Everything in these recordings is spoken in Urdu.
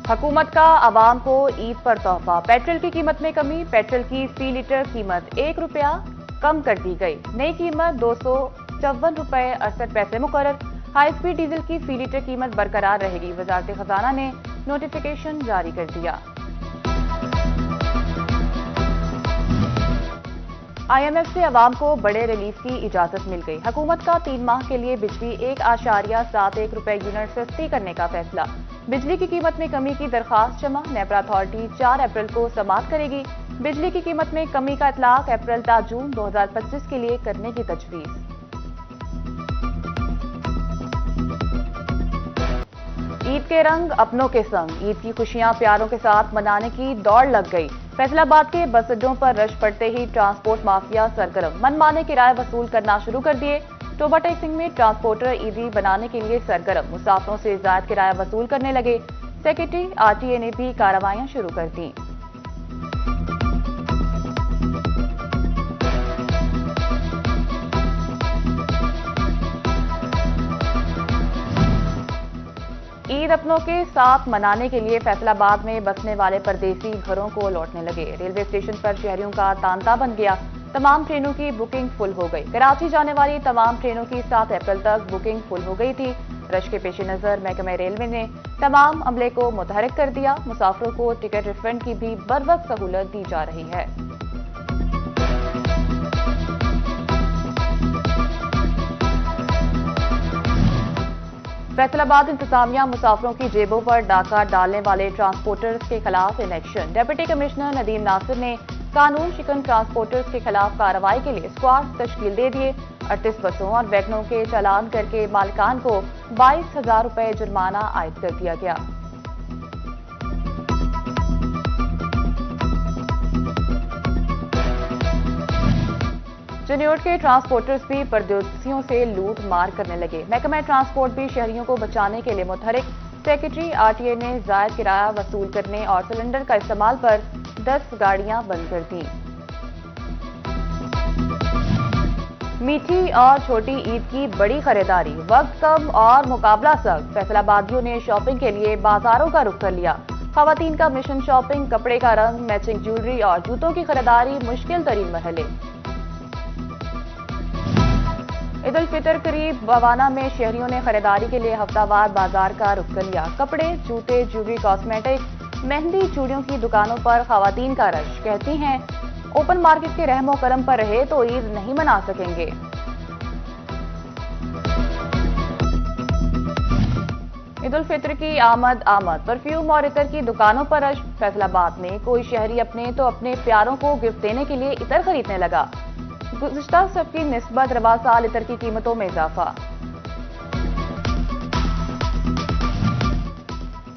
حکومت کا عوام کو عید پر تحفہ، پیٹرول کی قیمت میں کمی، پیٹرول کی فی لیٹر قیمت 1 روپیہ کم کر دی گئی، نئی قیمت 254 روپے 68 پیسے مقرر، ہائی اسپیڈ ڈیزل کی فی لیٹر قیمت برقرار رہے گی، وزارت خزانہ نے نوٹیفیکیشن جاری کر دیا۔ آئی ایم ایف سے عوام کو بڑے ریلیف کی اجازت مل گئی، حکومت کا 3 ماہ کے لیے بجلی 1.71 روپے یونٹ سستی کرنے کا فیصلہ، بجلی کی قیمت میں کمی کی درخواست جمع، نیپرا اتھارٹی 4 اپریل کو سماعت کرے گی، بجلی کی قیمت میں کمی کا اطلاق اپریل تا جون 2025 کے لیے کرنے کی تجویز۔ عید کے رنگ اپنوں کے سنگ، عید کی خوشیاں پیاروں کے ساتھ منانے کی دوڑ لگ گئی، فیصل آباد کے بس اڈوں پر رش پڑتے ہی ٹرانسپورٹ مافیا سرگرم، من مانے کرائے وصول کرنا شروع کر دیے، ٹوبا ٹیکسنگ میں ٹرانسپورٹر عیدی بنانے کے لیے سرگرم، مسافروں سے زائد کرایہ وصول کرنے لگے، سیکرٹری آر ٹی اے نے بھی کارروائیاں شروع کر دیں۔ عید اپنوں کے ساتھ منانے کے لیے فیصل آباد میں بسنے والے پردیسی گھروں کو لوٹنے لگے، ریلوے اسٹیشن پر شہریوں کا تانتا بن گیا، تمام ٹرینوں کی بکنگ فل ہو گئی، کراچی جانے والی تمام ٹرینوں کی 7 اپریل تک بکنگ فل ہو گئی تھی، رش کے پیش نظر محکمہ ریلوے نے تمام عملے کو متحرک کر دیا، مسافروں کو ٹکٹ ریفنڈ کی بھی بروقت سہولت دی جا رہی ہے۔ فیصل آباد انتظامیہ مسافروں کی جیبوں پر ڈاکہ ڈالنے والے ٹرانسپورٹرز کے خلاف in action, deputy commissioner Nadeem Nasir نے قانون شکن ٹرانسپورٹرز کے خلاف کارروائی کے لیے اسکواڈ تشکیل دے دیے، 38 بسوں اور ویگنوں کے چالان کر کے مالکان کو 22,000 روپے جرمانہ عائد کر دیا گیا۔ چنیوٹ کے ٹرانسپورٹرز بھی پردیسیوں سے لوٹ مار کرنے لگے، محکمہ ٹرانسپورٹ بھی شہریوں کو بچانے کے لیے متحرک، سیکرٹری آر ٹی اے نے زائد کرایہ وصول کرنے اور سلنڈر کا استعمال پر 10 گاڑیاں بند کر دیں۔ میٹھی اور چھوٹی عید کی بڑی خریداری، وقت کم اور مقابلہ سخت، فیصل آبادیوں نے شاپنگ کے لیے بازاروں کا رخ کر لیا، خواتین کا مشن شاپنگ، کپڑے کا رنگ، میچنگ جیولری اور جوتوں کی خریداری مشکل ترین مرحلے۔ عید الفطر قریب، بوانہ میں شہریوں نے خریداری کے لیے ہفتہ وار بازار کا رخ کر لیا، کپڑے، جوتے، جیولری، کاسمیٹک، مہندی، چوڑیوں کی دکانوں پر خواتین کا رش، کہتی ہیں اوپن مارکیٹ کے رحم و کرم پر رہے تو عید نہیں منا سکیں گے۔ عید الفطر کی آمد، پرفیوم اور عطر کی دکانوں پر رش، فیصل آباد میں کوئی شہری اپنے تو اپنے پیاروں کو گفٹ دینے کے لیے عطر خریدنے لگا، گزشتہ صف کی نسبت رواں سال عطر کی قیمتوں میں اضافہ۔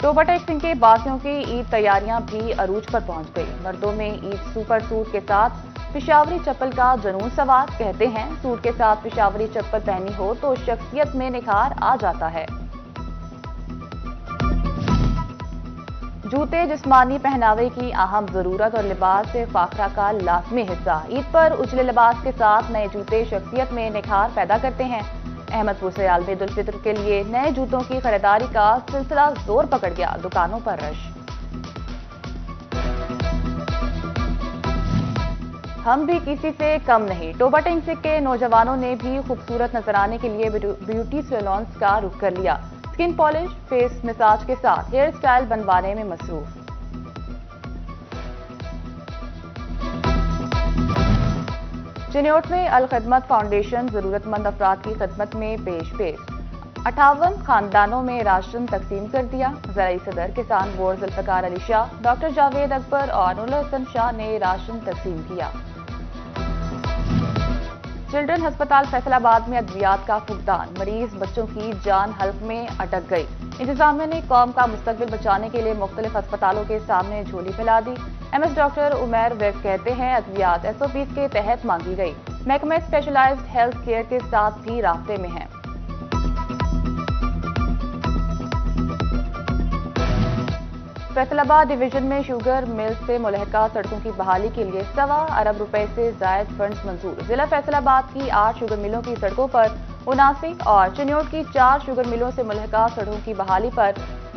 ٹوبا ٹیکسنگ کے باسیوں کی عید تیاریاں بھی عروج پر پہنچ گئی، مردوں میں عید سپر سوٹ کے ساتھ پشاوری چپل کا جنون سوار، کہتے ہیں سوٹ کے ساتھ پشاوری چپل پہنی ہو تو شخصیت میں نکھار آ جاتا ہے۔ جوتے جسمانی پہناوے کی اہم ضرورت اور لباس سے فاخرہ کا لازمی حصہ، عید پر اجلے لباس کے ساتھ نئے جوتے شخصیت میں نکھار پیدا کرتے ہیں۔ احمد پور سیال میں عید الفطر کے لیے نئے جوتوں کی خریداری کا سلسلہ زور پکڑ گیا، دکانوں پر رش۔ ہم بھی کسی سے کم نہیں، ٹوبا ٹیکسنگ کے نوجوانوں نے بھی خوبصورت نظر آنے کے لیے بیوٹی سیلونز کا رخ کر لیا، سکن پالش، فیس مساج کے ساتھ ہیئر سٹائل بنوانے میں مصروف۔ چنیوٹ میں الخدمت فاؤنڈیشن ضرورت مند افراد کی خدمت میں پیش 58 خاندانوں میں راشن تقسیم کر دیا، ضلعی صدر کسان بورڈ ذوالفقار علی شاہ، ڈاکٹر جاوید اکبر اور نور الحسن شاہ نے راشن تقسیم کیا۔ چلڈرن ہسپتال فیصل آباد میں ادویات کا فقدان، مریض بچوں کی جان حلق میں اٹک گئی، انتظامیہ نے قوم کا مستقبل بچانے کے لیے مختلف ہسپتالوں کے سامنے جھولی پھیلا دی، M S doctor Umair Webb کہتے ہیں ادویات SOPs کے تحت مانگی گئی، محکمہ اسپیشلائزڈ ہیلتھ کیئر کے ساتھ بھی رابطے میں ہیں۔ فیصل آباد ڈویژن میں شوگر مل سے ملحقہ سڑکوں کی بحالی کے لیے 1.25 ارب روپے سے زائد فنڈز منظور، ضلع فیصل آباد کی 8 شوگر ملوں کی سڑکوں پر 79 اور چنیوٹ کی 4 شوگر ملوں سے ملحقہ سڑکوں کی بحالی پر